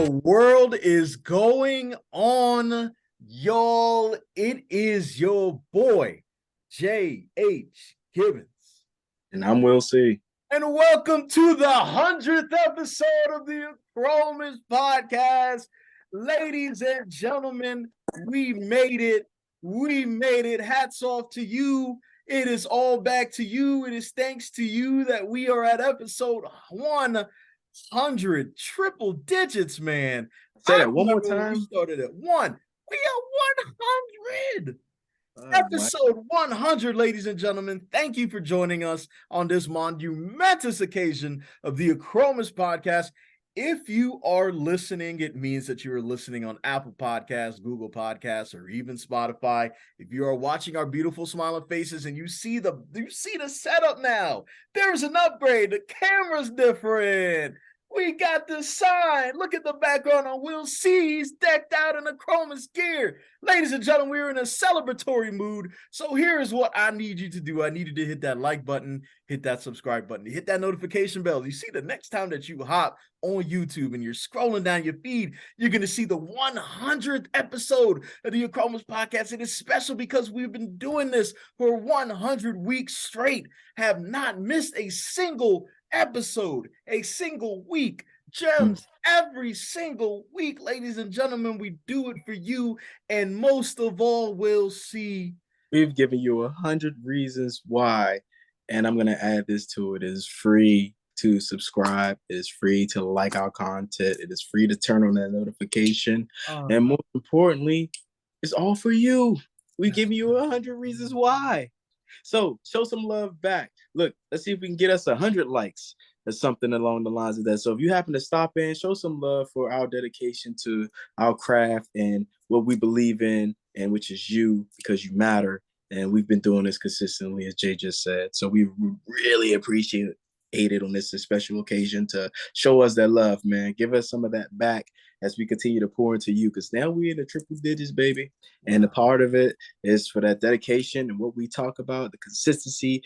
the world is going on, y'all? It is your boy, J.H. Gibbons. And I'm Will C. And welcome to the 100th episode of the Achromous Podcast. Ladies and gentlemen, we made it. We made it. Hats off to you. It is all back to you. It is thanks to you that we are at episode 100, triple digits, man. Say that one more When we time. started at one. We are 100. Oh, Episode 100, ladies and gentlemen. Thank you for joining us on this monumentous occasion of the Achromous Podcast. If you are listening, it means that you are listening on Apple Podcasts, Google Podcasts, or even Spotify. If you are watching our beautiful smiling faces and you see the setup now, there's an upgrade. The camera's different. We got the sign. Look at the background on Will C. He's decked out in Achromous gear. Ladies and gentlemen, we're in a celebratory mood. So here's what I need you to do. I need you to hit that like button, hit that subscribe button, hit that notification bell. You see, the next time that you hop on YouTube and you're scrolling down your feed, you're going to see the 100th episode of the Achromous Podcast. It is special because we've been doing this for 100 weeks straight, have not missed a single episode, a single week. Gems every single week, ladies and gentlemen. We do it for you, and most of all, we'll see. We've given you 100 reasons why, and I'm going to add this to it. It is free to subscribe. It is free to like our content. It is free to turn on that notification. And most importantly, it's all for you. We give you 100 reasons why. So show some love back. Look, let's see if we can get us 100 likes or something along the lines of that. So if you happen to stop in, show some love for our dedication to our craft and what we believe in, and which is you, because you matter. And we've been doing this consistently, as Jay just said. So we really appreciate it on this special occasion to show us that love, man. Give us some of that back as we continue to pour into you, because now we're in the triple digits, baby. And the part of it is for that dedication and what we talk about, the consistency,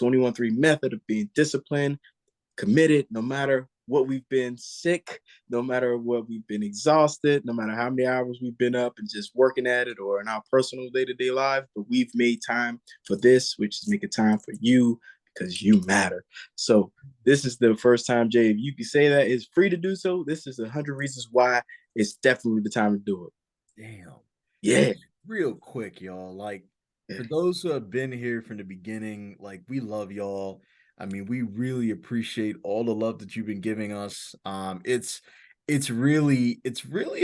21-3 method of being disciplined, committed, no matter what we've been sick, no matter what we've been exhausted, no matter how many hours we've been up and just working at it or in our personal day-to-day life. But we've made time for this, which is making time for you, because you matter. So this is the first time, Jay, if you can say that it's free to do so, this is 100 reasons why it's definitely the time to do it. Damn. Yeah. Real quick, y'all. For those who have been here from the beginning, we love y'all. I mean, we really appreciate all the love that you've been giving us. It's really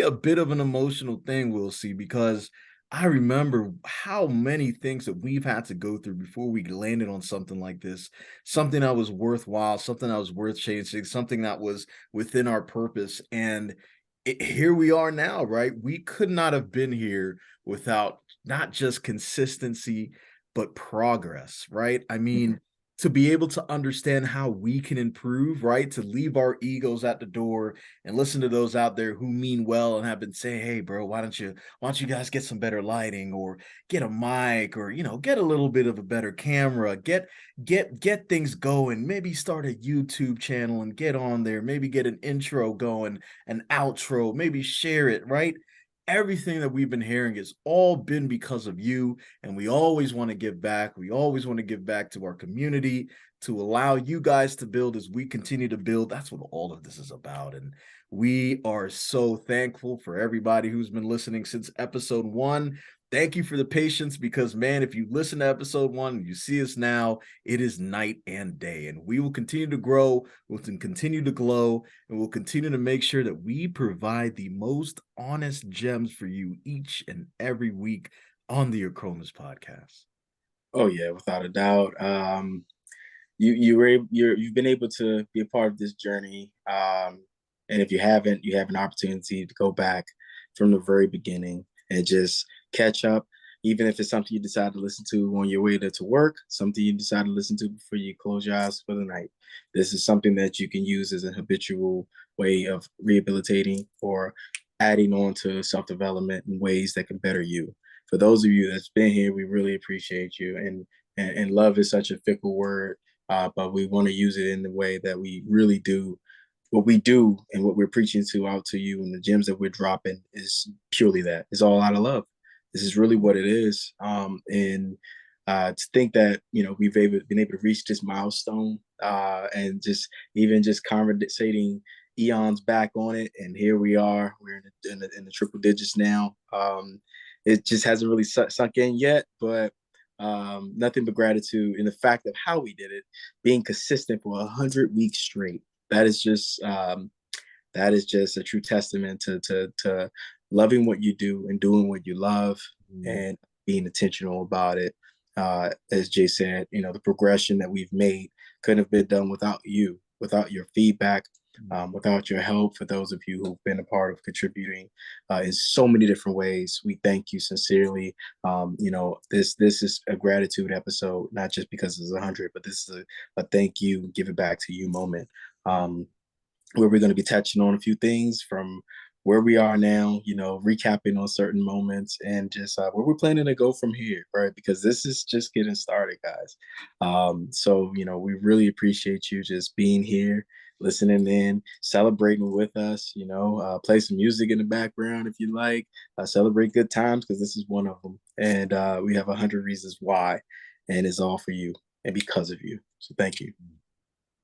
a bit of an emotional thing, we'll see, because I remember how many things that we've had to go through before we landed on something like this, something that was worthwhile, something that was worth chasing, something that was within our purpose. And here we are now, right? We could not have been here without not just consistency, but progress, right? I mean, to be able to understand how we can improve, right? To leave our egos at the door and listen to those out there who mean well and have been saying, hey, bro, why don't you guys get some better lighting, or get a mic, or, get a little bit of a better camera, get things going, maybe start a YouTube channel and get on there, maybe get an intro going, an outro, maybe share it, right? Everything that we've been hearing has all been because of you, and we always want to give back. We always want to give back to our community, to allow you guys to build as we continue to build. That's what all of this is about, and we are so thankful for everybody who's been listening since episode 1. Thank you for the patience, because, man, if you listen to episode 1 and you see us now, it is night and day, and we will continue to grow, we'll continue to glow, and we'll continue to make sure that we provide the most honest gems for you each and every week on the Achromous Podcast. Oh yeah, without a doubt. You've been able to be a part of this journey, and if you haven't, you have an opportunity to go back from the very beginning and just catch up, even if it's something you decide to listen to on your way to work, something you decide to listen to before you close your eyes for the night. This is something that you can use as a habitual way of rehabilitating or adding on to self-development in ways that can better you. For those of you that's been here, we really appreciate you. And love is such a fickle word, but we want to use it in the way that we really do what we do and what we're preaching to out to you and the gems that we're dropping is purely that. It's all out of love. This is really what it is. And to think that we've been able to reach this milestone and just conversating eons back on it, and here we are. We're in the triple digits now. It just hasn't really sunk in yet, but nothing but gratitude in the fact of how we did it, being consistent for 100 weeks straight. That is just a true testament to loving what you do and doing what you love and being intentional about it. As Jay said, the progression that we've made couldn't have been done without you, without your feedback, without your help. For those of you who've been a part of contributing in so many different ways, we thank you sincerely. This is a gratitude episode, not just because it's 100, but this is a thank you, give it back to you moment. Where we're going to be touching on a few things from where we are now, recapping on certain moments and just where we're planning to go from here, right? Because this is just getting started, guys. So, we really appreciate you just being here, listening in, celebrating with us, play some music in the background if you like, celebrate good times because this is one of them. And we have 100 reasons why, and it's all for you and because of you. So thank you.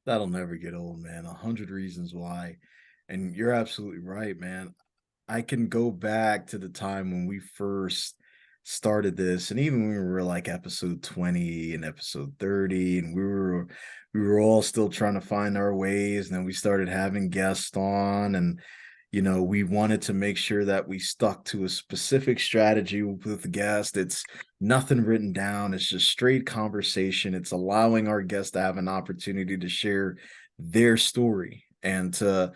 That'll never get old, man. 100 reasons why. And you're absolutely right, man. I can go back to the time when we first started this, and even when we were like episode 20 and episode 30, and we were all still trying to find our ways, and then we started having guests on, and we wanted to make sure that we stuck to a specific strategy with the guest. It's nothing written down. It's just straight conversation. It's allowing our guests to have an opportunity to share their story and to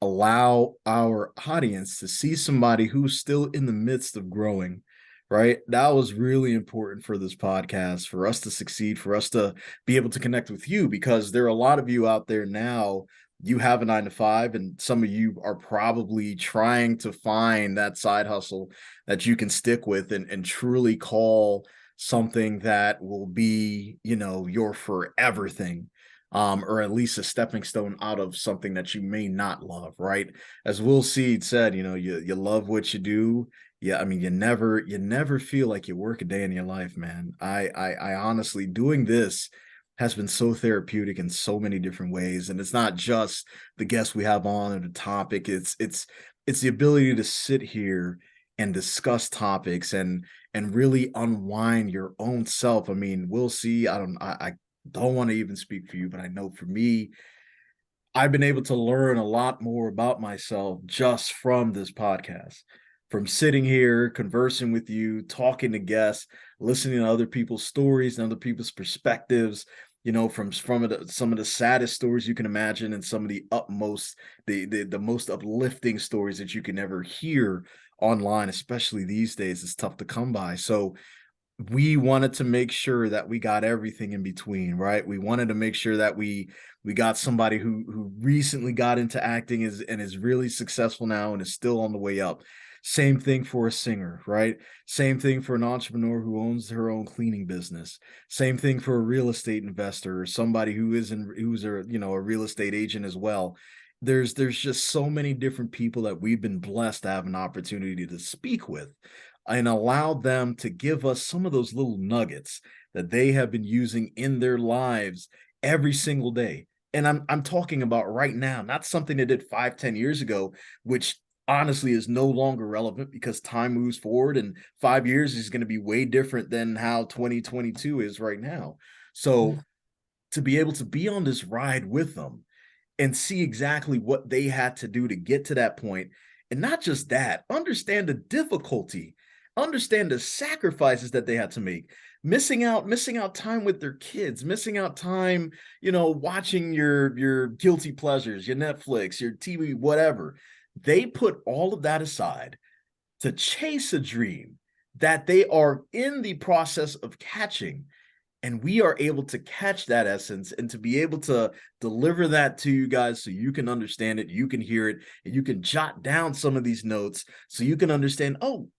allow our audience to see somebody who's still in the midst of growing, right? That was really important for this podcast, for us to succeed, for us to be able to connect with you, because there are a lot of you out there now. You have a 9 to 5, and some of you are probably trying to find that side hustle that you can stick with and truly call something that will be, your forever thing. Or at least a stepping stone out of something that you may not love, right? As Will C said, you love what you do. Yeah, I mean, you never feel like you work a day in your life, man. I honestly, doing this has been so therapeutic in so many different ways, and it's not just the guests we have on or the topic. It's the ability to sit here and discuss topics and really unwind your own self. I mean, we'll see. I don't want to even speak for you, but I know for me, I've been able to learn a lot more about myself just from this podcast, from sitting here, conversing with you, talking to guests, listening to other people's stories and other people's perspectives, from some of the saddest stories you can imagine, and some of the most uplifting stories that you can ever hear online, especially these days. It's tough to come by. So we wanted to make sure that we got everything in between, right? We wanted to make sure that we got somebody who recently got into acting and is really successful now and is still on the way up. Same thing for a singer, right? Same thing for an entrepreneur who owns her own cleaning business. Same thing for a real estate investor or somebody who's a real estate agent as well. There's just so many different people that we've been blessed to have an opportunity to speak with and allow them to give us some of those little nuggets that they have been using in their lives every single day. And I'm talking about right now, not something they did 5, 10 years ago, which honestly is no longer relevant because time moves forward and 5 years is going to be way different than how 2022 is right now. So to be able to be on this ride with them and see exactly what they had to do to get to that point, and not just that, understand the difficulty, understand the sacrifices that they had to make, missing out time with their kids, missing out time, watching your guilty pleasures, your Netflix, your TV, whatever. They put all of that aside to chase a dream that they are in the process of catching, and we are able to catch that essence and to be able to deliver that to you guys so you can understand it, you can hear it, and you can jot down some of these notes so you can understand, oh,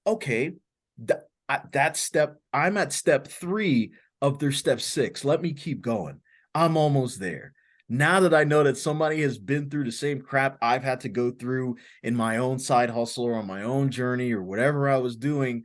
okay, that step, I'm at step 3 of their step 6. Let me keep going. I'm almost there. Now that I know that somebody has been through the same crap I've had to go through in my own side hustle or on my own journey or whatever I was doing,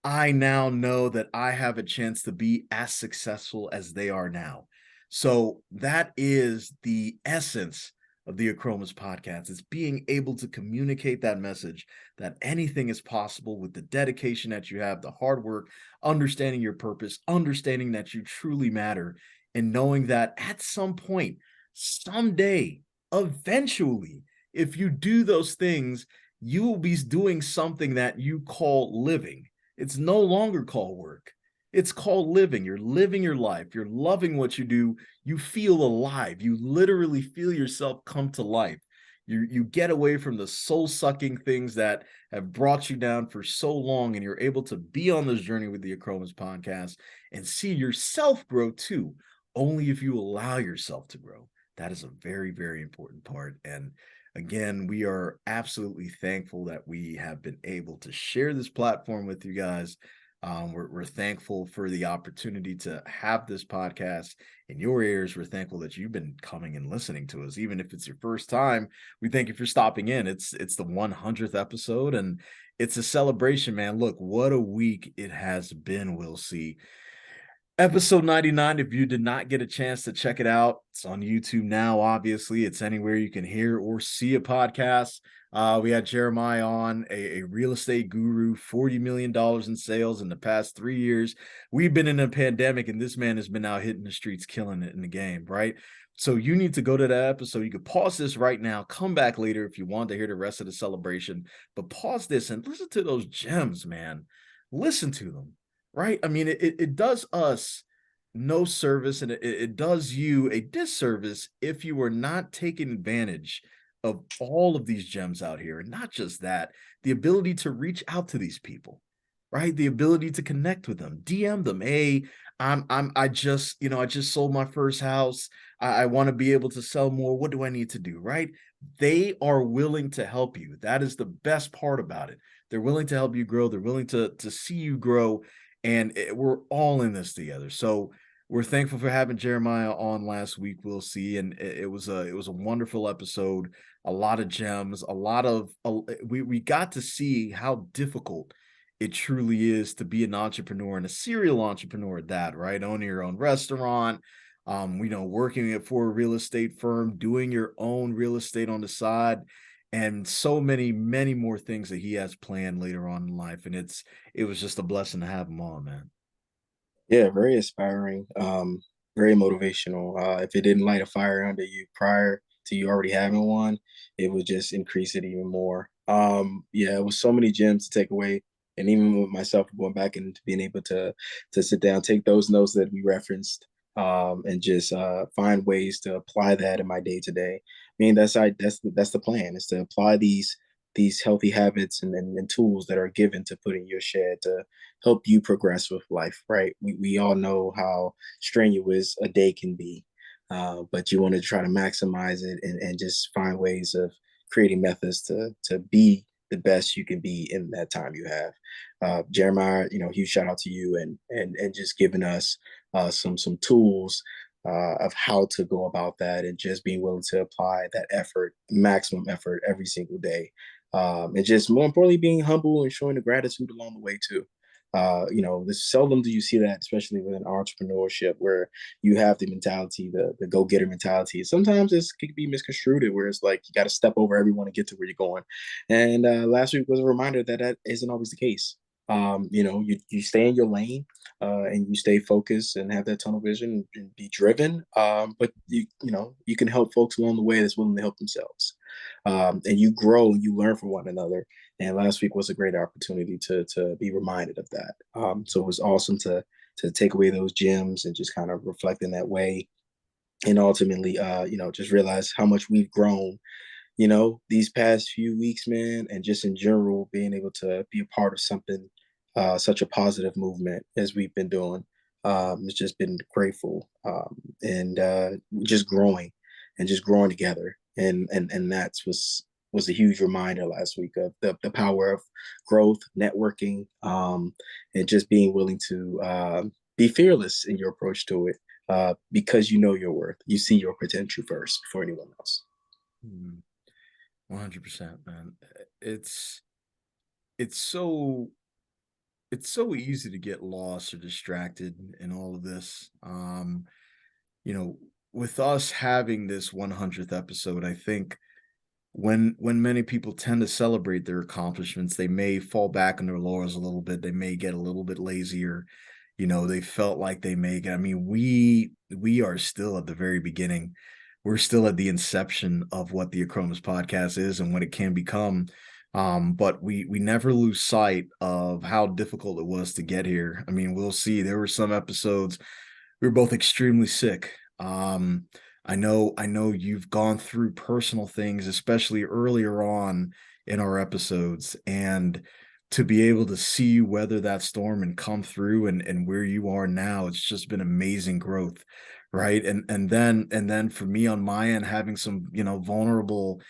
I now know that I have a chance to be as successful as they are now. So that is the essence of the Achromous podcast. It's being able to communicate that message that anything is possible with the dedication that you have, the hard work, understanding your purpose, understanding that you truly matter, and knowing that at some point, someday, eventually, if you do those things, you will be doing something that you call living. It's no longer called work. It's called living. You're living your life. You're loving what you do. You feel alive. You literally feel yourself come to life. You get away from the soul-sucking things that have brought you down for so long, and you're able to be on this journey with the Achromous podcast and see yourself grow too, only if you allow yourself to grow. That is a very, very important part. And again, we are absolutely thankful that we have been able to share this platform with you guys. We're thankful for the opportunity to have this podcast in your ears. We're thankful that you've been coming and listening to us, even if it's your first time. We thank you for stopping in. It's the 100th episode, and it's a celebration, man. Look, what a week it has been, Will C. Episode 99, if you did not get a chance to check it out, it's on YouTube now, obviously. It's anywhere you can hear or see a podcast. We had Jeremiah on, a real estate guru, $40 million in sales in the past 3 years. We've been in a pandemic, and this man has been out hitting the streets, killing it in the game, right? So you need to go to that episode. You could pause this right now, come back later if you want to hear the rest of the celebration, but pause this and listen to those gems, man. Listen to them. Right? I mean, it does us no service, and it does you a disservice if you are not taking advantage of all of these gems out here. And not just that, the ability to reach out to these people, right? The ability to connect with them, DM them. Hey, I just, I just sold my first house. I want to be able to sell more. What do I need to do? Right? They are willing to help you. That is the best part about it. They're willing to help you grow. They're willing to see you grow, and we're all in this together. So we're thankful for having Jeremiah on last week. We'll see, and it was a wonderful episode. A lot of gems, a lot of we got to see how difficult it truly is to be an entrepreneur and a serial entrepreneur at that, right? Owning your own restaurant, working for a real estate firm, doing your own real estate on the side, and so many, many more things that he has planned later on in life. And it was just a blessing to have him on, man. Yeah, very inspiring, very motivational. If it didn't light a fire under you prior to you already having one, it would just increase it even more. Yeah, it was so many gems to take away, and even with myself going back and being able to sit down, take those notes that we referenced, and just find ways to apply that in my day to day. I mean, that's the plan, is to apply these healthy habits and tools that are given to put in your shed to help you progress with life, right? We all know how strenuous a day can be, but you want to try to maximize it and just find ways of creating methods to be the best you can be in that time you have. Jeremiah, huge shout out to you and just giving us some tools of how to go about that, and just being willing to apply that effort, maximum effort every single day. And just more importantly, being humble and showing the gratitude along the way too. This seldom do you see that, especially within entrepreneurship, where you have the mentality, the go getter mentality. Sometimes it can be misconstrued, where it's like you got to step over everyone to get to where you're going. And last week was a reminder that that isn't always the case. You stay in your lane, and you stay focused and have that tunnel vision and be driven. But you can help folks along the way that's willing to help themselves. And you grow and you learn from one another. And last week was a great opportunity to be reminded of that. So it was awesome to take away those gems and just kind of reflect in that way, and ultimately, just realize how much we've grown, these past few weeks, man, and just in general, being able to be a part of something, such a positive movement as we've been doing. It's just been grateful, and just growing and just growing together. And that's was a huge reminder last week of the power of growth, networking, and just being willing to be fearless in your approach to it. because you know your worth. You see your potential first before anyone else. 100%, man. It's it's so it's so easy to get lost or distracted in all of this. You know, with us having this 100th episode, I think when many people tend to celebrate their accomplishments, they may fall back on their laurels a little bit. They may get a little bit lazier. You know, they felt like they may get. I mean, we are still at the very beginning. We're still at the inception of what the Achromous podcast is and what it can become. But we never lose sight of how difficult it was to get here. I mean, we'll see. There were some episodes we were both extremely sick. I know you've gone through personal things, especially earlier on in our episodes, and to be able to see you weather that storm and come through and where you are now, it's just been amazing growth, right? And then for me on my end, having some, vulnerable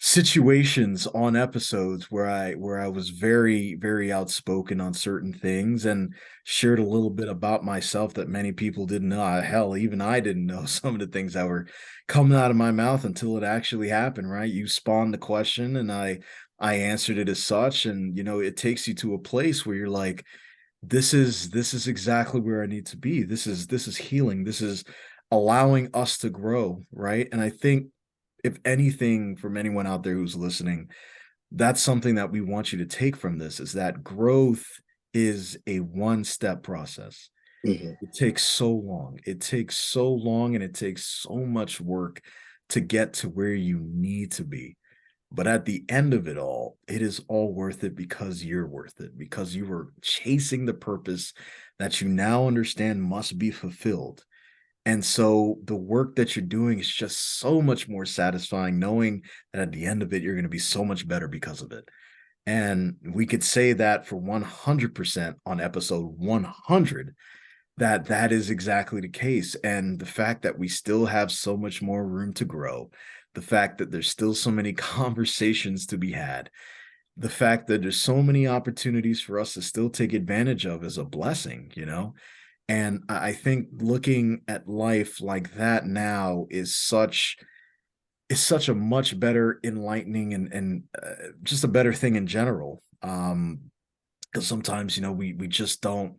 situations on episodes where I was very, very outspoken on certain things and shared a little bit about myself that many people didn't know. Hell, even I didn't know some of the things that were coming out of my mouth until it actually happened, right? You spawned the question and I answered it as such. And it takes you to a place where you're like, this is exactly where I need to be. This is healing. This is allowing us to grow, right? And I think if anything from anyone out there who's listening, that's something that we want you to take from this is that growth is a one-step process. Mhm. It takes so long. It takes so long and it takes so much work to get to where you need to be. But at the end of it all, it is all worth it because you're worth it, because you were chasing the purpose that you now understand must be fulfilled. And so the work that you're doing is just so much more satisfying, knowing that at the end of it, you're going to be so much better because of it. And we could say that for 100% on episode 100, that is exactly the case. And the fact that we still have so much more room to grow, the fact that there's still so many conversations to be had, the fact that there's so many opportunities for us to still take advantage of is a blessing. And I think looking at life like that now is such a much better enlightening and just a better thing in general. Because sometimes we just don't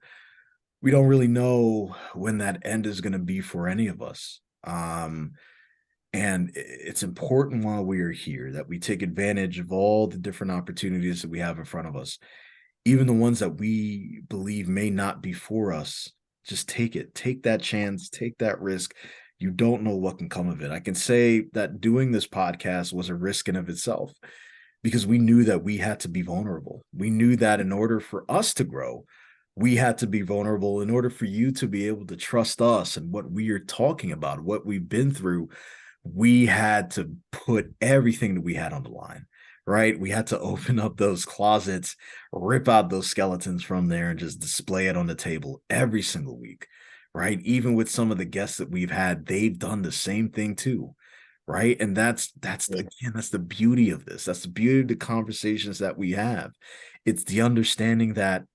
really know when that end is going to be for any of us. And it's important while we are here that we take advantage of all the different opportunities that we have in front of us, even the ones that we believe may not be for us. Just take it, take that chance, take that risk. You don't know what can come of it. I can say that doing this podcast was a risk in of itself because we knew that we had to be vulnerable. We knew that in order for us to grow, we had to be vulnerable in order for you to be able to trust us and what we are talking about, what we've been through. We had to put everything that we had on the line, right? We had to open up those closets, rip out those skeletons from there, and just display it on the table every single week, right? Even with some of the guests that we've had, they've done the same thing too, right? And that's Yeah. again, that's the beauty of this. That's the beauty of the conversations that we have. It's the understanding that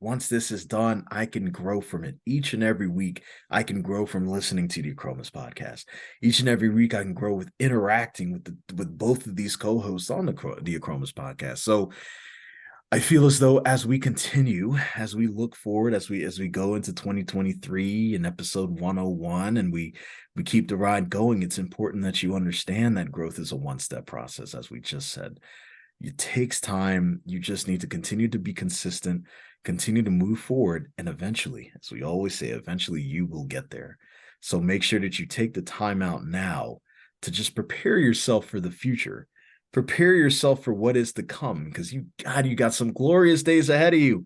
once this is done, I can grow from it each and every week. I can grow from listening to the Achromous podcast. Each and every week, I can grow with interacting with both of these co-hosts on the Achromous podcast. So I feel as though as we continue, as we look forward, as we go into 2023 and episode 101, and we keep the ride going, it's important that you understand that growth is a one-step process, as we just said. It takes time. You just need to continue to be consistent, continue to move forward, and eventually, as we always say, eventually you will get there. So make sure that you take the time out now to just prepare yourself for the future. Prepare yourself for what is to come because you got some glorious days ahead of you.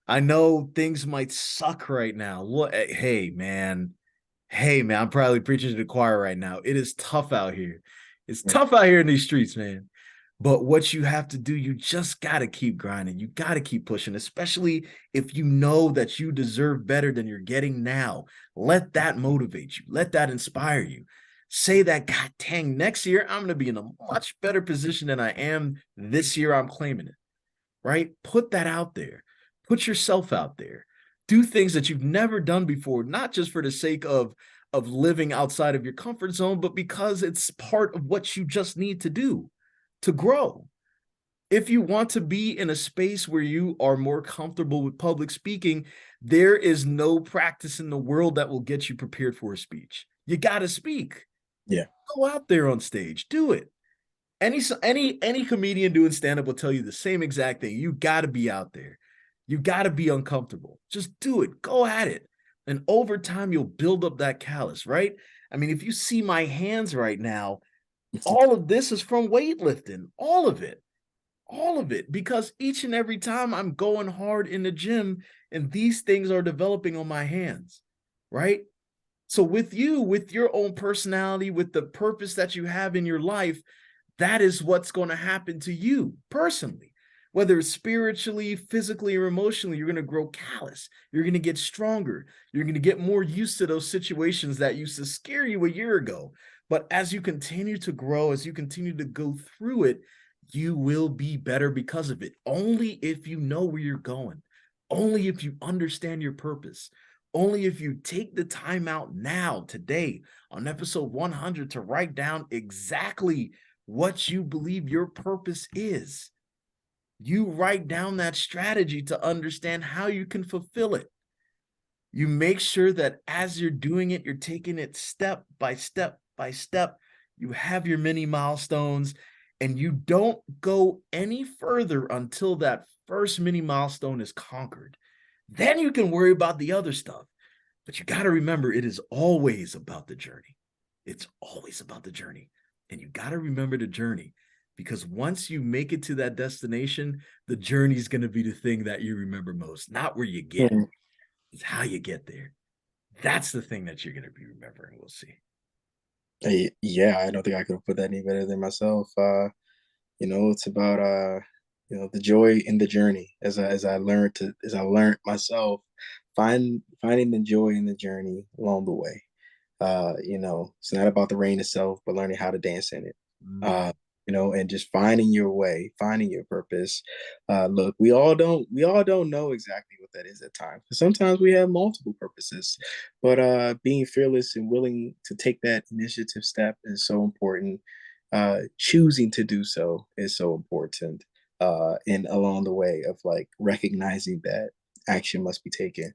I know things might suck right now. Look, hey man, I'm probably preaching to the choir right now. It is tough out here. It's tough out here in these streets, man. But what you have to do, you just got to keep grinding. You got to keep pushing, especially if you know that you deserve better than you're getting now. Let that motivate you. Let that inspire you. Say that, God dang, next year I'm going to be in a much better position than I am this year. I'm claiming it, right? Put that out there. Put yourself out there. Do things that you've never done before, not just for the sake of living outside of your comfort zone, but because it's part of what you just need to do to grow. If you want to be in a space where you are more comfortable with public speaking, there is no practice in the world that will get you prepared for a speech. You got to speak. Yeah. Go out there on stage, do it. Any comedian doing stand up will tell you the same exact thing. You got to be out there. You got to be uncomfortable. Just do it. Go at it. And over time, you'll build up that callus, right? I mean, if you see my hands right now, all of this is from weightlifting, all of it, because each and every time I'm going hard in the gym and these things are developing on my hands, right? So with you, with your own personality, with the purpose that you have in your life, that is what's going to happen to you personally. Whether it's spiritually, physically, or emotionally, you're going to grow callous. You're going to get stronger. You're going to get more used to those situations that used to scare you a year ago. But as you continue to grow, as you continue to go through it, you will be better because of it. Only if you know where you're going, only if you understand your purpose, only if you take the time out now, today, on episode 100, to write down exactly what you believe your purpose is. You write down that strategy to understand how you can fulfill it. You make sure that as you're doing it, you're taking it step by step by step. You have your mini milestones, and you don't go any further until that first mini milestone is conquered. Then you can worry about the other stuff. But you got to remember, it is always about the journey. It's always about the journey. And you got to remember the journey, because once you make it to that destination, the journey is going to be the thing that you remember most, not where you get. Mm-hmm. It's how you get there. That's the thing that you're going to be remembering. We'll see. Yeah, I don't think I could put that any better than myself. It's about the joy in the journey. As I learned myself, finding the joy in the journey along the way. It's not about the rain itself, but learning how to dance in it. And just finding your way, finding your purpose. Look, we all don't know exactly what that is at times. Sometimes we have multiple purposes, but being fearless and willing to take that initiative step is so important. Choosing to do so is so important. And along the way of like recognizing that action must be taken.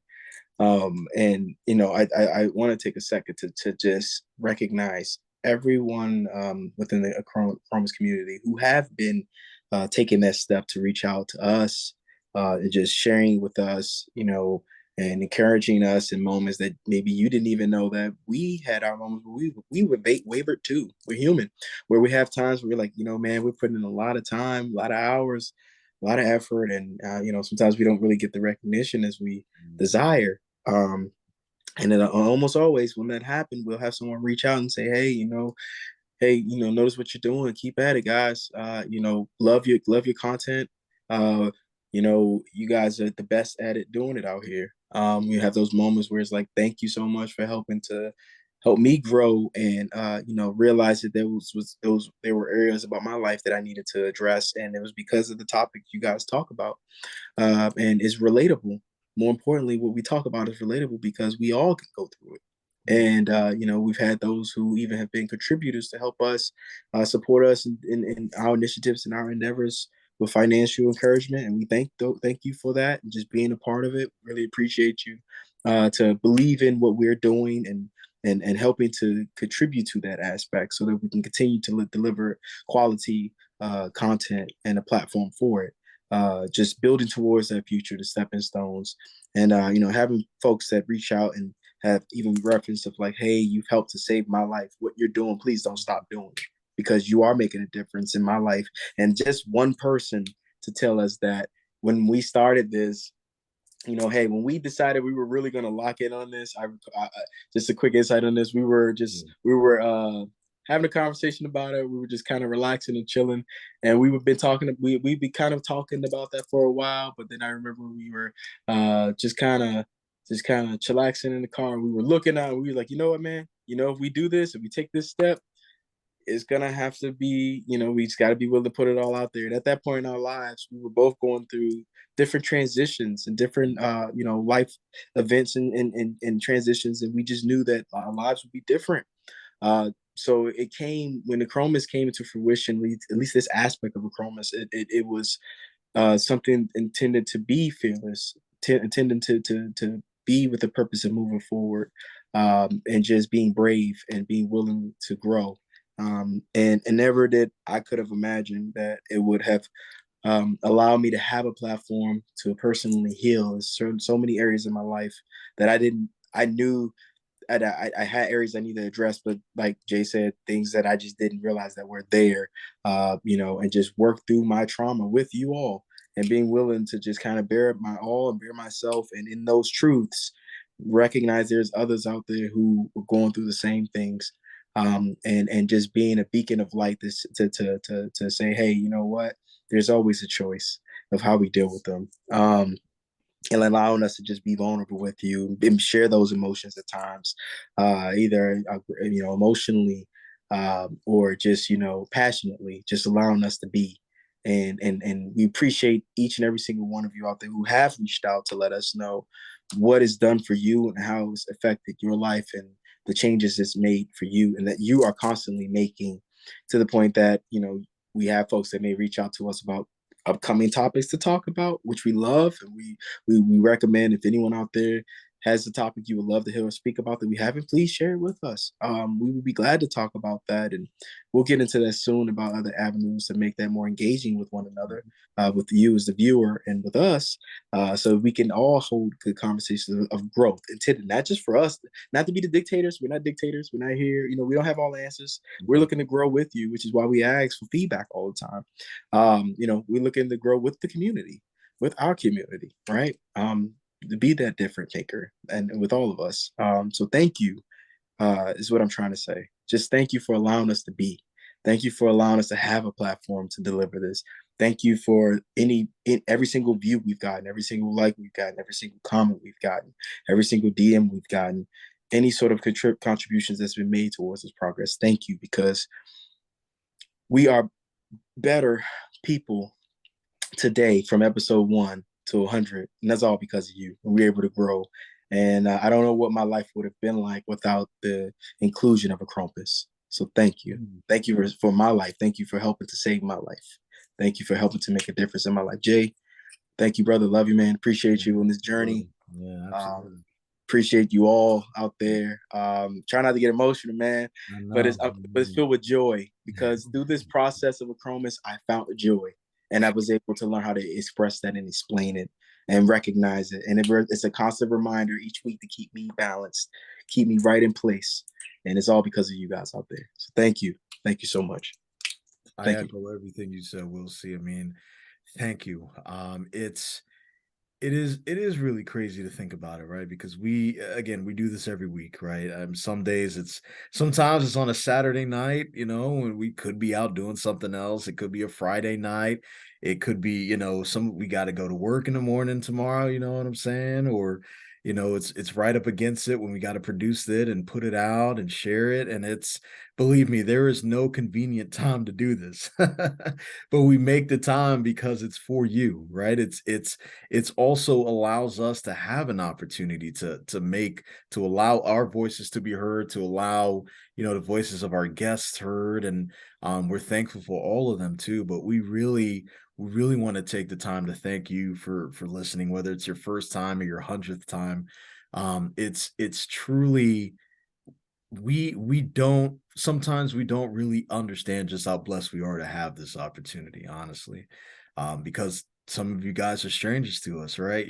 I want to take a second to just recognize everyone within the Achromous community who have been taking that step to reach out to us and just sharing with us, and encouraging us in moments that maybe you didn't even know that we had our moments where we were wavered too. We're human, where we have times where we're like, man, we're putting in a lot of time, a lot of hours, a lot of effort, and sometimes we don't really get the recognition as we desire. And then almost always when that happened, we'll have someone reach out and say, notice what you're doing. Keep at it, guys. Love your content. You guys are the best at it doing it out here. You have those moments where it's like, thank you so much for helping to help me grow and realize that there were areas about my life that I needed to address, and it was because of the topic you guys talk about, and it's relatable. More importantly, what we talk about is relatable because we all can go through it. And we've had those who even have been contributors to help us support us in our initiatives and our endeavors with financial encouragement, and we thank you for that and just being a part of it. Really appreciate you to believe in what we're doing and helping to contribute to that aspect so that we can continue to deliver quality content and a platform for it. Just building towards that future, the stepping stones, and having folks that reach out and have even reference of like, hey, you've helped to save my life. What you're doing, please don't stop doing it because you are making a difference in my life. And just one person to tell us that when we started this, hey, when we decided we were really going to lock in on this, I just a quick insight on this. We were having a conversation about it. We were just kind of relaxing and chilling, and we've been talking. We'd be kind of talking about that for a while. But then I remember we were just kind of chillaxing in the car. We were looking out. And we were like, you know what, man? If we do this, if we take this step, it's gonna have to be, we just got to be willing to put it all out there. And at that point in our lives, we were both going through different transitions and different, life events and transitions, and we just knew that our lives would be different. So it came when the Achromous came into fruition. At least this aspect of Achromous, it was something intended to be fearless, intended to be with a purpose and moving forward, and just being brave and being willing to grow. And never did I could have imagined that it would have allowed me to have a platform to personally heal so many areas in my life that I knew I had areas I needed to address, but like Jay said, things that I just didn't realize that were there, and just work through my trauma with you all and being willing to just kind of bear my all and bear myself. And in those truths, recognize there's others out there who are going through the same things. And just being a beacon of light to say, hey, you know what? There's always a choice of how we deal with them. And allowing us to just be vulnerable with you and share those emotions at times, either emotionally, or just passionately, just allowing us to be. And we appreciate each and every single one of you out there who have reached out to let us know what is done for you and how it's affected your life and the changes it's made for you and that you are constantly making, to the point that we have folks that may reach out to us about upcoming topics to talk about, which we love. And we recommend, if anyone out there has a topic you would love to hear us speak about that we haven't, please share it with us. We would be glad to talk about that. And we'll get into that soon about other avenues to make that more engaging with one another, with you as the viewer and with us, so we can all hold good conversations of growth intended, not just for us, not to be the dictators. We're not dictators. We're not here. We don't have all the answers. We're looking to grow with you, which is why we ask for feedback all the time. We're looking to grow with the community, with our community, right? To be that different maker and with all of us. So thank you, is what I'm trying to say. Just thank you for allowing us to be. Thank you for allowing us to have a platform to deliver this. Thank you for every single view we've gotten, every single like we've gotten, every single comment we've gotten, every single DM we've gotten, any sort of contributions that's been made towards this progress. Thank you, because we are better people today from episode 1 to 100, and that's all because of you. And we're able to grow. And I don't know what my life would have been like without the inclusion of Achromous. So thank you. Thank you for my life. Thank you for helping to save my life. Thank you for helping to make a difference in my life. Jay, thank you, brother. Love you, man. Appreciate you on this journey. Yeah, absolutely. Appreciate you all out there. Try not to get emotional, man, but it's filled with joy, because through this process of Achromous, I found joy, and I was able to learn how to express that and explain it and recognize it. And it's a constant reminder each week to keep me balanced, keep me right in place, and it's all because of you guys out there. So thank you so much. I echo everything you said, Will C. I mean, thank you. It is really crazy to think about it, right? Because we do this every week, right? Sometimes it's on a Saturday night, when we could be out doing something else. It could be a Friday night. It could be, we got to go to work in the morning tomorrow, you know what I'm saying? Or, it's right up against it when we got to produce it and put it out and share it. And believe me, there is no convenient time to do this. But we make the time because it's for you, right? It's also allows us to have an opportunity to allow our voices to be heard, to allow the voices of our guests heard. And we're thankful for all of them too. But we really want to take the time to thank you for listening, whether it's your first time or your 100th time. It's truly, we don't really understand just how blessed we are to have this opportunity, honestly. Because some of you guys are strangers to us, right?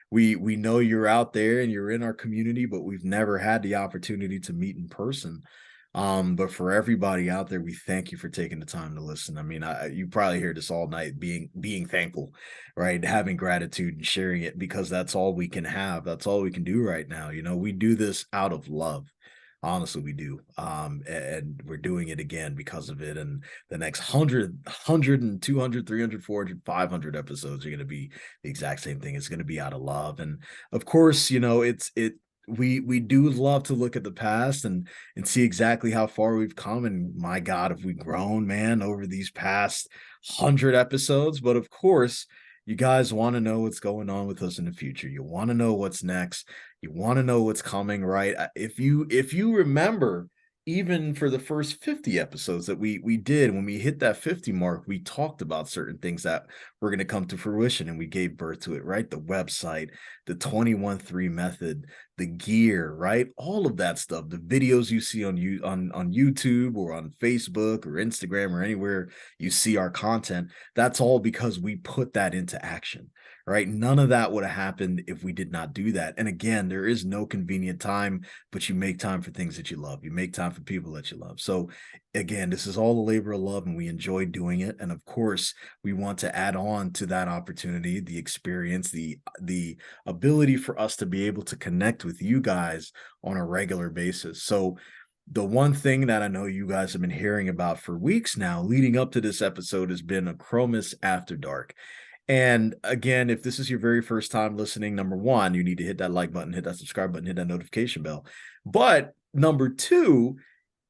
We know you're out there and you're in our community, but we've never had the opportunity to meet in person. But for everybody out there, we thank you for taking the time to listen. I mean, you probably hear this all night, being thankful, right? Having gratitude and sharing it, because that's all we can have. That's all we can do right now. We do this out of love. Honestly, we do. And we're doing it again because of it. And the next 100 and 200, 300, 400, 500 episodes are going to be the exact same thing. It's going to be out of love. And of course, we do love to look at the past and see exactly how far we've come. And my God, have we grown, man, over these past 100 episodes? But of course, you guys want to know what's going on with us in the future. You want to know what's next. You want to know what's coming, right? If you remember, even for the first 50 episodes that we did, when we hit that 50 mark, we talked about certain things that were going to come to fruition, and we gave birth to it, right? The website, the 21-3 method, the gear, right? All of that stuff, the videos you see on YouTube or on Facebook or Instagram or anywhere you see our content, that's all because we put that into action, right? None of that would have happened if we did not do that. And again, there is no convenient time, but you make time for things that you love. You make time for people that you love. So again, this is all the labor of love, and we enjoy doing it. And of course, we want to add on to that opportunity, the experience, the ability for us to be able to connect with you guys on a regular basis. So the one thing that I know you guys have been hearing about for weeks now, leading up to this episode, has been Achromous After Dark. And again, if this is your very first time listening, number one, you need to hit that like button, hit that subscribe button, hit that notification bell. But number two,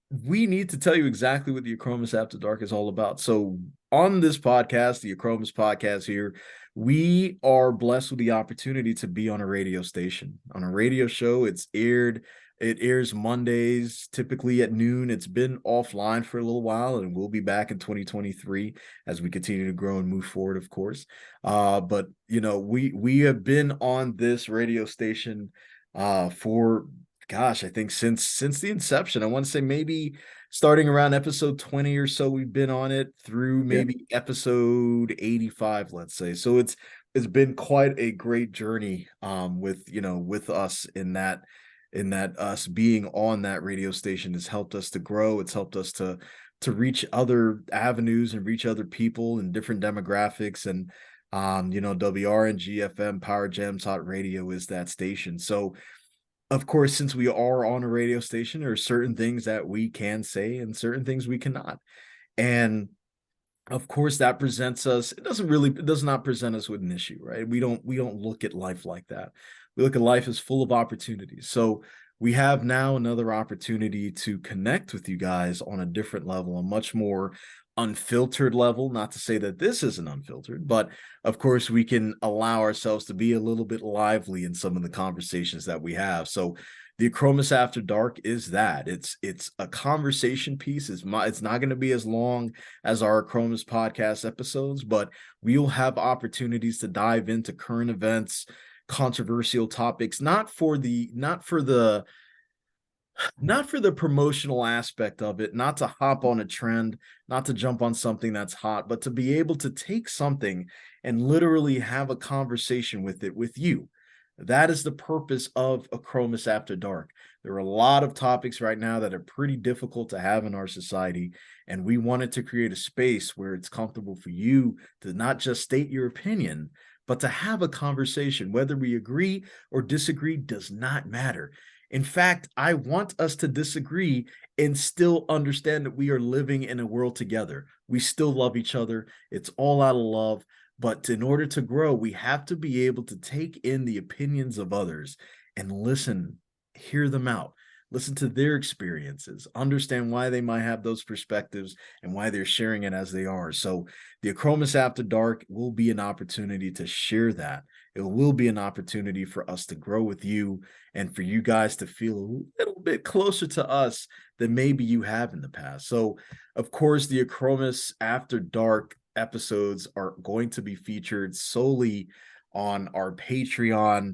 we need to tell you exactly what the Achromous After Dark is all about. So on this podcast, the Achromous Podcast here, we are blessed with the opportunity to be on a radio station, on a radio show. It airs Mondays, typically at noon. It's been offline for a little while, and we'll be back in 2023 as we continue to grow and move forward, of course. But we have been on this radio station for, gosh, I think since the inception. I want to say maybe starting around episode 20 or so, we've been on it through Yeah. maybe episode 85, let's say. So it's been quite a great journey with us in that us being on that radio station has helped us to grow. It's helped us to reach other avenues and reach other people in different demographics. And WRNG FM Power Gems Hot Radio is that station. So of course, since we are on a radio station, there are certain things that we can say and certain things we cannot. And of course, that presents us, it does not present us with an issue, right? We don't look at life like that. We look at life as full of opportunities. So we have now another opportunity to connect with you guys on a different level, a much more unfiltered level. Not to say that this isn't unfiltered, but of course we can allow ourselves to be a little bit lively in some of the conversations that we have. So the Achromous After Dark is that. It's a conversation piece. It's not going to be as long as our Achromous podcast episodes, but we'll have opportunities to dive into current events, controversial topics, not for the promotional aspect of it, not to hop on a trend, not to jump on something that's hot, but to be able to take something and literally have a conversation with it with you. That is the purpose of Achromous After Dark. There are a lot of topics right now that are pretty difficult to have in our society, and we wanted to create a space where it's comfortable for you to not just state your opinion, but to have a conversation. Whether we agree or disagree does not matter. In fact, I want us to disagree and still understand that we are living in a world together. We still love each other. It's all out of love. But in order to grow, we have to be able to take in the opinions of others and listen, hear them out, listen to their experiences, understand why they might have those perspectives and why they're sharing it as they are. So the Achromous After Dark will be an opportunity to share that. It will be an opportunity for us to grow with you and for you guys to feel a little bit closer to us than maybe you have in the past. So, of course, the Achromous After Dark episodes are going to be featured solely on our Patreon,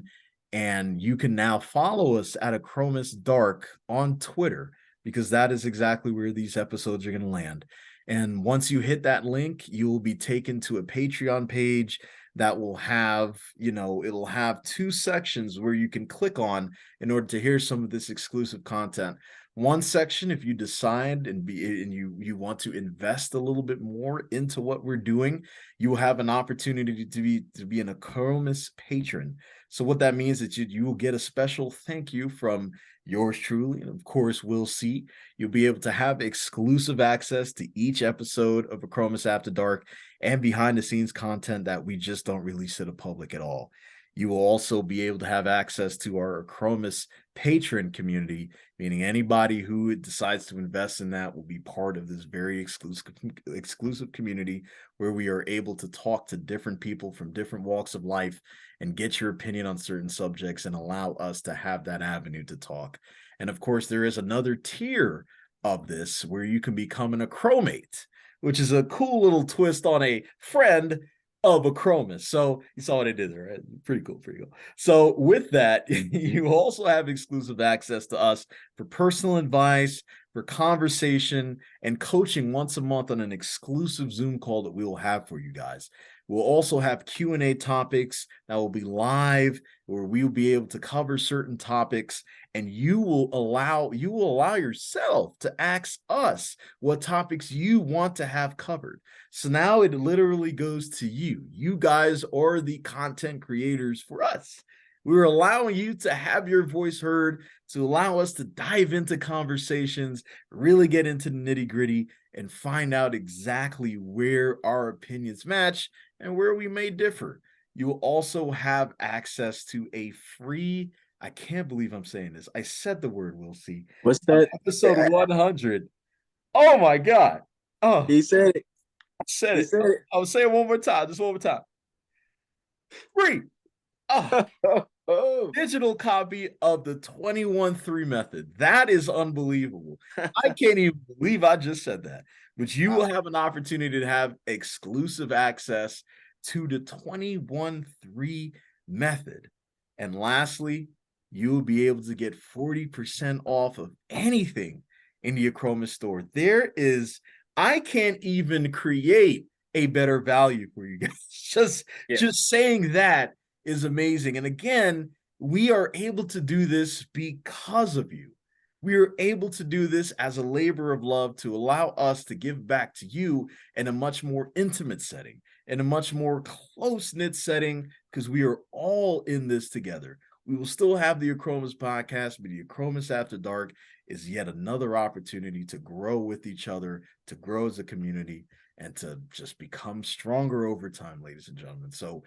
and you can now follow us at Achromous Dark on Twitter, because that is exactly where these episodes are going to land. And once you hit that link, you will be taken to a Patreon page that will have, it'll have two sections where you can click on in order to hear some of this exclusive content. One section, if you decide and you want to invest a little bit more into what we're doing, you will have an opportunity to be an Achromous patron. So what that means is you will get a special thank you from yours truly, and of course, Will C. You'll be able to have exclusive access to each episode of Achromous After Dark and behind the scenes content that we just don't release to the public at all. You will also be able to have access to our Achromous patron community, meaning anybody who decides to invest in that will be part of this very exclusive community where we are able to talk to different people from different walks of life and get your opinion on certain subjects and allow us to have that avenue to talk. And of course, there is another tier of this where you can become an Achromate, which is a cool little twist on a friend of Achromous. So you saw what I did there, right? Pretty cool, pretty cool. So with that, you also have exclusive access to us for personal advice, for conversation, and coaching once a month on an exclusive Zoom call that we will have for you guys. We'll also have Q&A topics that will be live where we will be able to cover certain topics, and you will allow yourself to ask us what topics you want to have covered. So now it literally goes to you. You guys are the content creators for us. We're allowing you to have your voice heard, to allow us to dive into conversations, really get into the nitty gritty, and find out exactly where our opinions match and where we may differ. You will also have access to a free, I can't believe I'm saying this. I said the word, Will C. What's On that? episode 100. Oh my God. Oh, He said it. I said He it. said it. I'll say it one more time. Just one more time. Free. Oh, Oh. digital copy of the 21-3 method. That is unbelievable. I can't even believe I just said that. But you will have an opportunity to have exclusive access to the 21-3 method. And lastly, you will be able to get 40% off of anything in the Achromous store. I can't even create a better value for you guys. Just saying that is amazing. And again, we are able to do this because of you. We are able to do this as a labor of love to allow us to give back to you in a much more intimate setting, in a much more close-knit setting, because we are all in this together. We will still have the Achromous podcast, but the Achromous After Dark is yet another opportunity to grow with each other, to grow as a community, and to just become stronger over time, ladies and gentlemen. So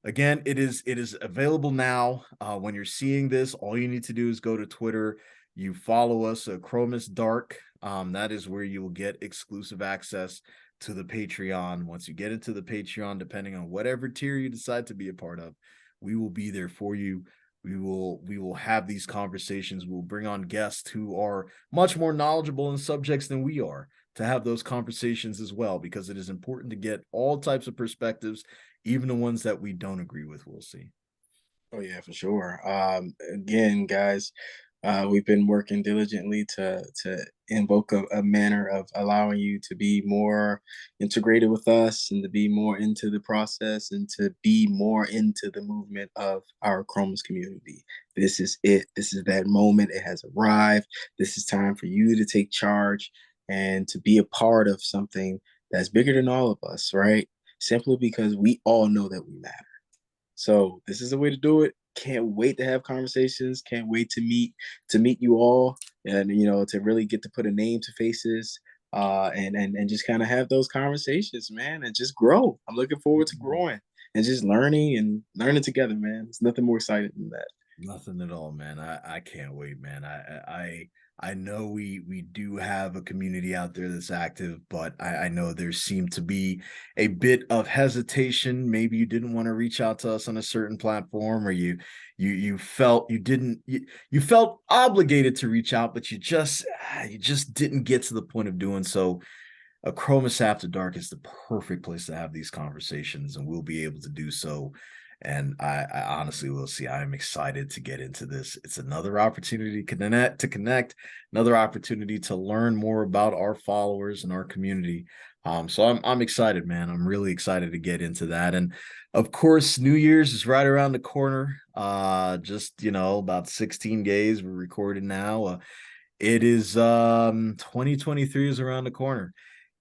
again, it is available now. When you're seeing this, all you need to do is go to Twitter. You follow us, Achromous Dark. That is where you will get exclusive access to the Patreon. Once you get into the Patreon, depending on whatever tier you decide to be a part of, we will be there for you. We will have these conversations. We'll bring on guests who are much more knowledgeable in subjects than we are to have those conversations as well, because it is important to get all types of perspectives, even the ones that we don't agree with. We'll see. Oh yeah, for sure. Again, guys, we've been working diligently to invoke a manner of allowing you to be more integrated with us and to be more into the process and to be more into the movement of our Achromous community. This is it. This is that moment. It has arrived. This is time for you to take charge and to be a part of something that's bigger than all of us, right? Simply because we all know that we matter. So this is the way to do it. Can't wait to have conversations. Can't wait to meet you all, and to really get to put a name to faces, and just kind of have those conversations, man, and just grow. I'm looking forward to growing and just learning together, man. There's nothing more exciting than that. Nothing at all, man. I can't wait, man. I know we do have a community out there that's active, but I know there seemed to be a bit of hesitation. Maybe you didn't want to reach out to us on a certain platform, or you felt you felt obligated to reach out, but you just didn't get to the point of doing so. Achromous After Dark is the perfect place to have these conversations, and we'll be able to do so. And I honestly will see. I'm excited to get into this. It's another opportunity to connect, another opportunity to learn more about our followers and our community. So I'm excited, man. I'm really excited to get into that. And of course, New Year's is right around the corner. Just about 16 days. We're recording now. It is 2023 is around the corner.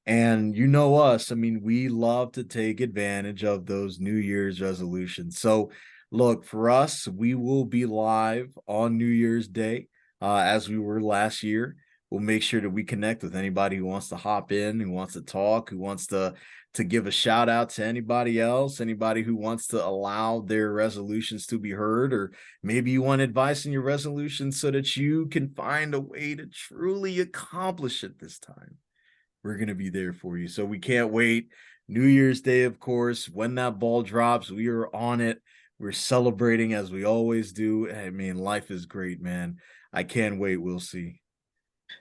And you know us, I mean, we love to take advantage of those New Year's resolutions. So, look, for us, we will be live on New Year's Day, as we were last year. We'll make sure that we connect with anybody who wants to hop in, who wants to talk, who wants to to give a shout out to anybody else, anybody who wants to allow their resolutions to be heard, or maybe you want advice in your resolution so that you can find a way to truly accomplish it this time, we're going to be there for you. So we can't wait. New Year's Day, of course, when that ball drops, we are on it. We're celebrating as we always do. I mean, life is great, man. I can't wait. We'll see.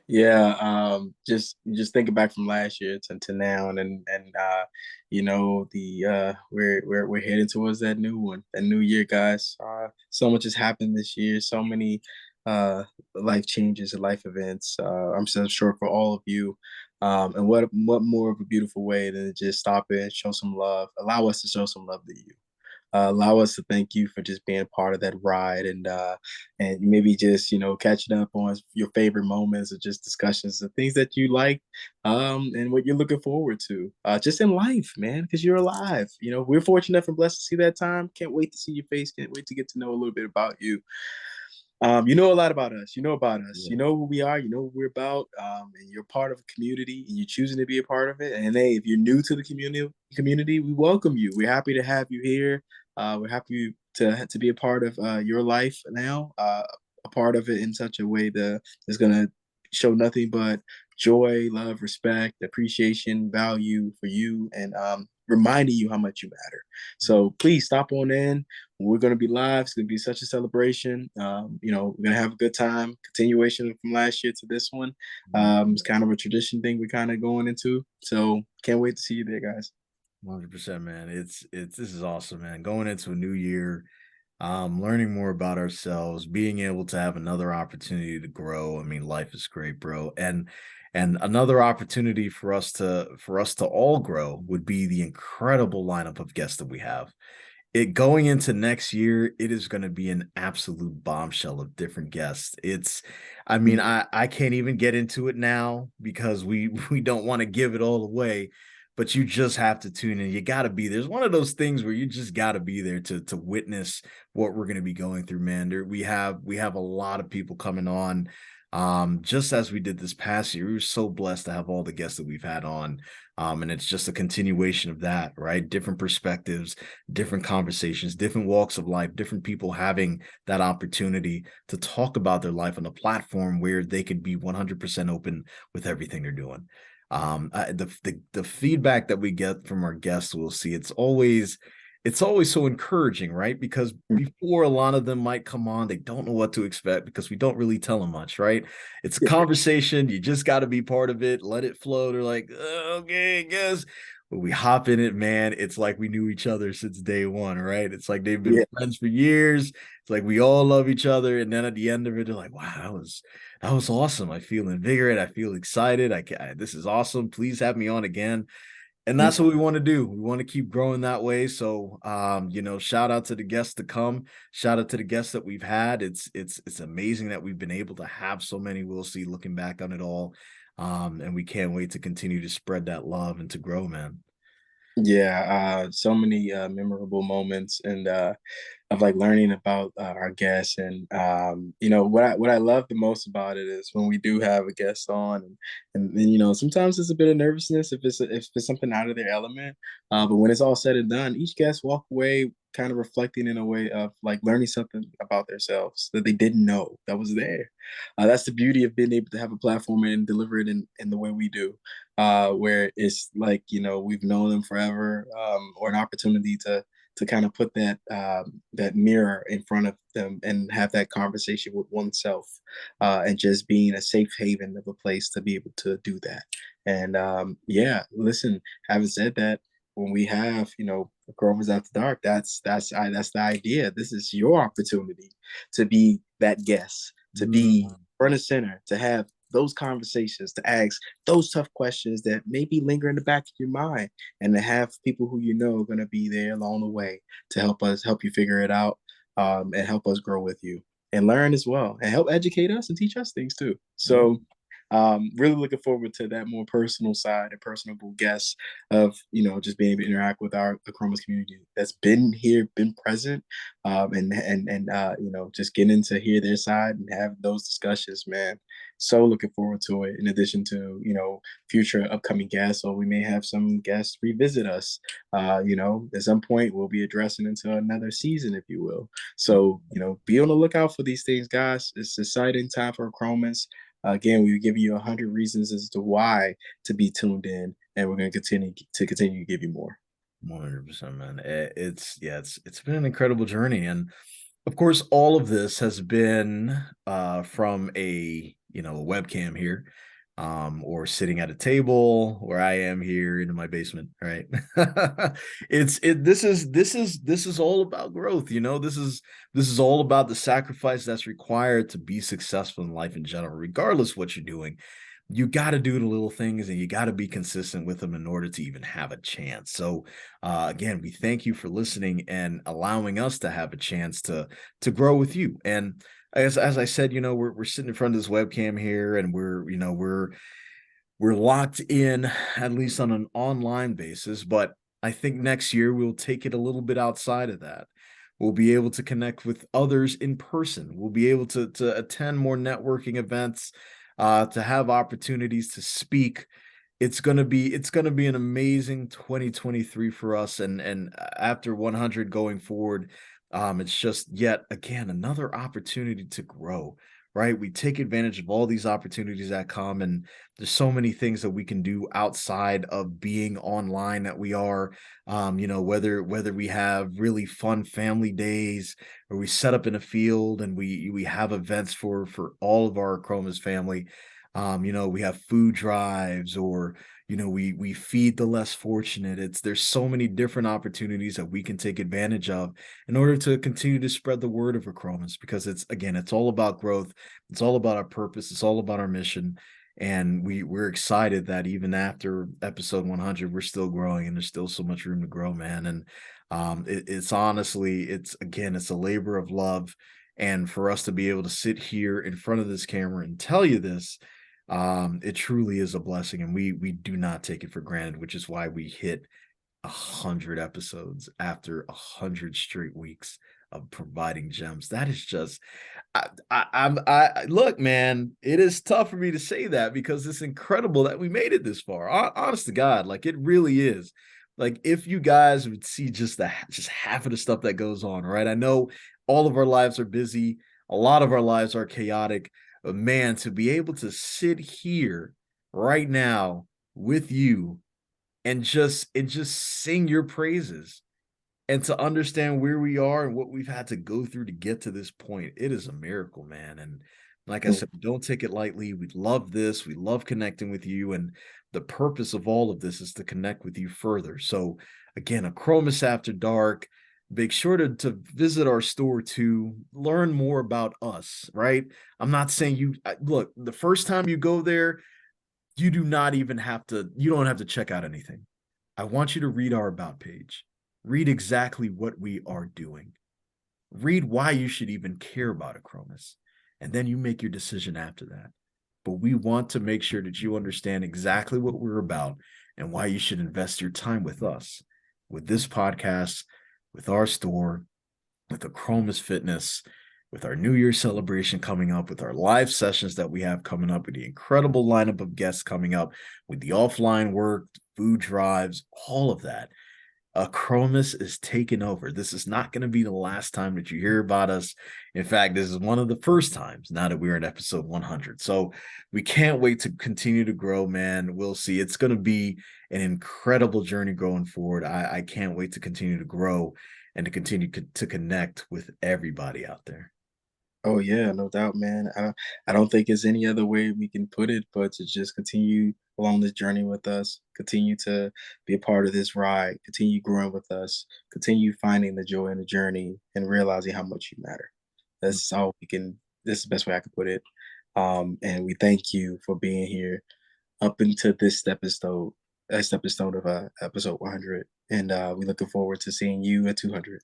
Yeah, just thinking back from last year to now, and you know, the we're heading towards that new one, that new year, guys. So much has happened this year, so many uh life changes and life events. I'm so sure for all of you. And what more of a beautiful way than to just stop in, show some love, allow us to show some love to you, allow us to thank you for just being part of that ride, and maybe just, you know, catching up on your favorite moments or just discussions and things that you like, and what you're looking forward to, just in life, man, because you're alive. You know, we're fortunate and blessed to see that time. Can't wait to see your face. Can't wait to get to know a little bit about you. You know a lot about us. You know about us. Yeah. You know who we are. You know what we're about. And you're part of a community, and you're choosing to be a part of it. And hey, if you're new to the community, we welcome you. We're happy to have you here. We're happy to be a part of your life now. A part of it in such a way that is going to show nothing but joy, love, respect, appreciation, value for you, and reminding you how much you matter. So please stop on in. We're going to be live. It's going to be such a celebration. You know, we're going to have a good time. Continuation from last year to this one. It's kind of a tradition thing we're kind of going into. So can't wait to see you there, guys. 100%, man. This is awesome, man. Going into a new year, learning more about ourselves, being able to have another opportunity to grow. I mean, life is great, bro. And another opportunity for us to all grow would be the incredible lineup of guests that we have. It going into next year, it is going to be an absolute bombshell of different guests. I mean, I can't even get into it now because we don't want to give it all away, but you just have to tune in. You got to be there's one of those things where you just got to be there to witness what we're going to be going through, man. We have a lot of people coming on. Just as we did this past year, we were so blessed to have all the guests that we've had on. And it's just a continuation of that, right? Different perspectives, different conversations, different walks of life, different people having that opportunity to talk about their life on a platform where they could be 100% open with everything they're doing. The feedback that we get from our guests, we'll see, it's always so encouraging, right? Because before a lot of them might come on, they don't know what to expect because we don't really tell them much, right? It's a conversation. You just got to be part of it, let it flow. They're like, okay, I guess. But we hop in it, man. It's like we knew each other since day one, right? It's like they've been Yeah, friends for years. It's like we all love each other. And then at the end of it, they're like, wow, that was awesome. I feel invigorated. I feel excited. This is awesome. Please have me on again, and yeah. that's what we want to do. We want to keep growing that way. So, shout out to the guests to come. Shout out to the guests that we've had. It's amazing that we've been able to have so many. We'll see looking back on it all, and we can't wait to continue to spread that love and to grow, man. Yeah, so many memorable moments, and of like learning about our guests. And you know what I love the most about it is when we do have a guest on, and you know, sometimes it's a bit of nervousness if it's something out of their element. But when it's all said and done, each guest walk away kind of reflecting in a way of like learning something about themselves that they didn't know that was there. That's the beauty of being able to have a platform and deliver it in the way we do, where it's like, you know, we've known them forever, or an opportunity to kind of put that mirror in front of them and have that conversation with oneself, and just being a safe haven of a place to be able to do that. And yeah, listen, having said that, when we have, you know, Achromous After Dark, that's the idea. This is your opportunity to be that guest, to be Mm. front and center, to have those conversations, to ask those tough questions that maybe linger in the back of your mind, and to have people who you know are going to be there along the way to help you figure it out, and help us grow with you and learn as well, and help educate us and teach us things too. Yeah. So really looking forward to that more personal side and personable guests of, you know, just being able to interact with our Achromous community that's been here, been present, and you know, just getting to hear their side and have those discussions, man. So looking forward to it. In addition to, future upcoming guests, or we may have some guests revisit us. At some point we'll be addressing into another season, if you will. So, be on the lookout for these things, guys. It's an exciting time for Achromous. Again, we give you 100 reasons as to why to be tuned in, and we're going to continue to give you more. 100%, man. It's been an incredible journey, and of course, all of this has been from a webcam here, or sitting at a table where I am here in my basement, right? This is all about growth. This is all about the sacrifice that's required to be successful in life in general, regardless what you're doing. You got to do the little things and you got to be consistent with them in order to even have a chance. So again, we thank you for listening and allowing us to have a chance to grow with you. And as I said, we're sitting in front of this webcam here, and we're locked in, at least on an online basis. But I think next year we'll take it a little bit outside of that. We'll be able to connect with others in person. We'll be able to attend more networking events, to have opportunities to speak. It's gonna be an amazing 2023 for us, and after 100 going forward, it's just yet again another opportunity to grow. Right, we take advantage of all these opportunities that come, and there's so many things that we can do outside of being online that we are. Whether we have really fun family days, or we set up in a field and we have events for all of our Achromous family. We have food drives, or we feed the less fortunate. There's so many different opportunities that we can take advantage of in order to continue to spread the word of Achromous, because it's all about growth. It's all about our purpose. It's all about our mission. And we're excited that even after episode 100, we're still growing, and there's still so much room to grow, man. And it's honestly, it's a labor of love. And for us to be able to sit here in front of this camera and tell you this, it truly is a blessing, and we do not take it for granted, which is why we hit 100 episodes after 100 straight weeks of providing gems. That is just, I look, man, it is tough for me to say that, because it's incredible that we made it this far. Honest to God, like, it really is. Like, if you guys would see just half of the stuff that goes on, right? I know all of our lives are busy, a lot of our lives are chaotic, but man, to be able to sit here right now with you and just sing your praises, and to understand where we are and what we've had to go through to get to this point, it is a miracle, man. And like I said, we don't take it lightly. We love this. We love connecting with you. And the purpose of all of this is to connect with you further. So again, Achromous After Dark. Make sure to visit our store to learn more about us, right? I'm not saying look, the first time you go there, you don't have to check out anything. I want you to read our about page. Read exactly what we are doing. Read why you should even care about Achromous. And then you make your decision after that. But we want to make sure that you understand exactly what we're about and why you should invest your time with us, with this podcast, with our store, with Achromous Fitness, with our New Year celebration coming up, with our live sessions that we have coming up, with the incredible lineup of guests coming up, with the offline work, food drives, all of that. Achromous is taking over. This is not going to be the last time that you hear about us. In fact, this is one of the first times now that we're at episode 100. So we can't wait to continue to grow, man. We'll see. It's going to be an incredible journey going forward. I can't wait to continue to grow and to continue to connect with everybody out there. Oh yeah, no doubt, man. I don't think there's any other way we can put it but to just continue along this journey with us, continue to be a part of this ride, continue growing with us, continue finding the joy in the journey and realizing how much you matter. That's all we can. This is the best way I could put it. And we thank you for being here up into this episode of episode 100, and we looking forward to seeing you at 200.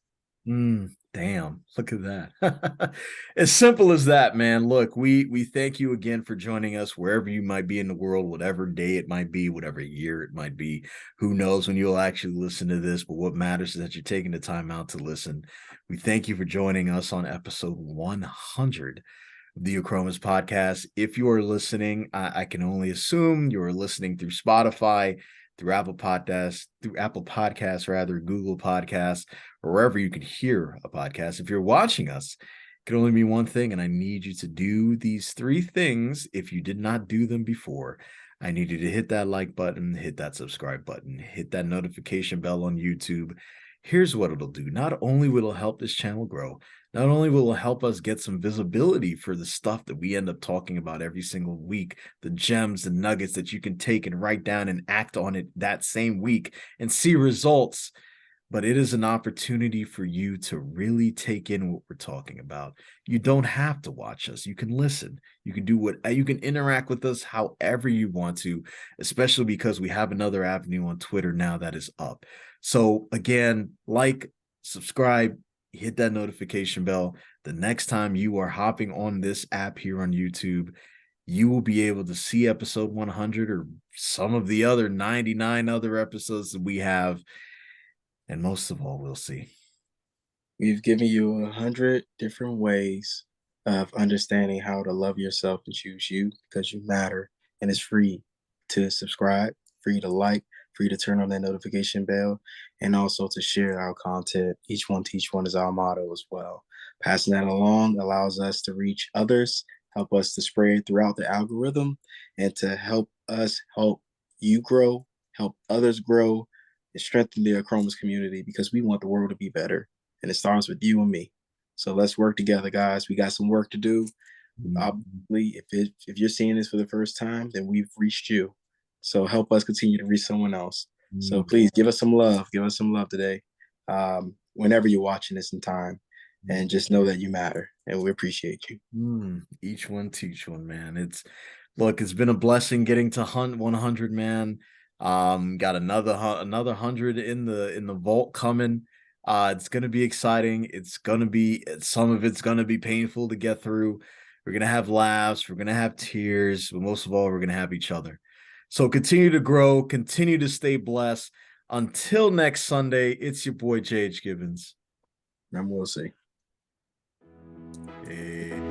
Damn, look at that. As simple as that, man. Look, we thank you again for joining us wherever you might be in the world, whatever day it might be, whatever year it might be. Who knows when you'll actually listen to this, but what matters is that you're taking the time out to listen. We thank you for joining us on episode 100 the Achromous Podcast. If you are listening, I can only assume you are listening through Spotify, through Apple Podcasts, rather, Google Podcasts, or wherever you can hear a podcast. If you're watching us, it can only be one thing, and I need you to do these three things if you did not do them before. I need you to hit that like button, hit that subscribe button, hit that notification bell on YouTube. Here's what it'll do. Not only will it help this channel grow, not only will it help us get some visibility for the stuff that we end up talking about every single week, the gems and nuggets that you can take and write down and act on it that same week and see results, but it is an opportunity for you to really take in what we're talking about. You don't have to watch us. You can listen. You can do what you can interact with us however you want to, especially because we have another avenue on Twitter now that is up. So again, like, subscribe, hit that notification bell. The next time you are hopping on this app here on YouTube, you will be able to see episode 100 or some of the other 99 other episodes that we have. And most of all, we'll see. We've given you 100 different ways of understanding how to love yourself and choose you because you matter. And it's free to subscribe, free to like, free to turn on that notification bell, and also to share our content. Each one teach one is our motto as well. Passing that along allows us to reach others, help us to spread throughout the algorithm, and to help us help you grow, help others grow, and strengthen the Achromous community because we want the world to be better. And it starts with you and me. So let's work together, guys. We got some work to do. Obviously, if you're seeing this for the first time, then we've reached you. So help us continue to reach someone else. So please give us some love. Give us some love today. Whenever you're watching this in time, and just know that you matter, and we appreciate you. Each one teach one, man. It's been a blessing getting to hunt 100, man. Got another 100 in the vault coming. It's gonna be exciting. Some of it's gonna be painful to get through. We're gonna have laughs, we're gonna have tears, but most of all, we're gonna have each other. So continue to grow, continue to stay blessed. Until next Sunday, it's your boy JH Gibbons. And we'll see. Hey.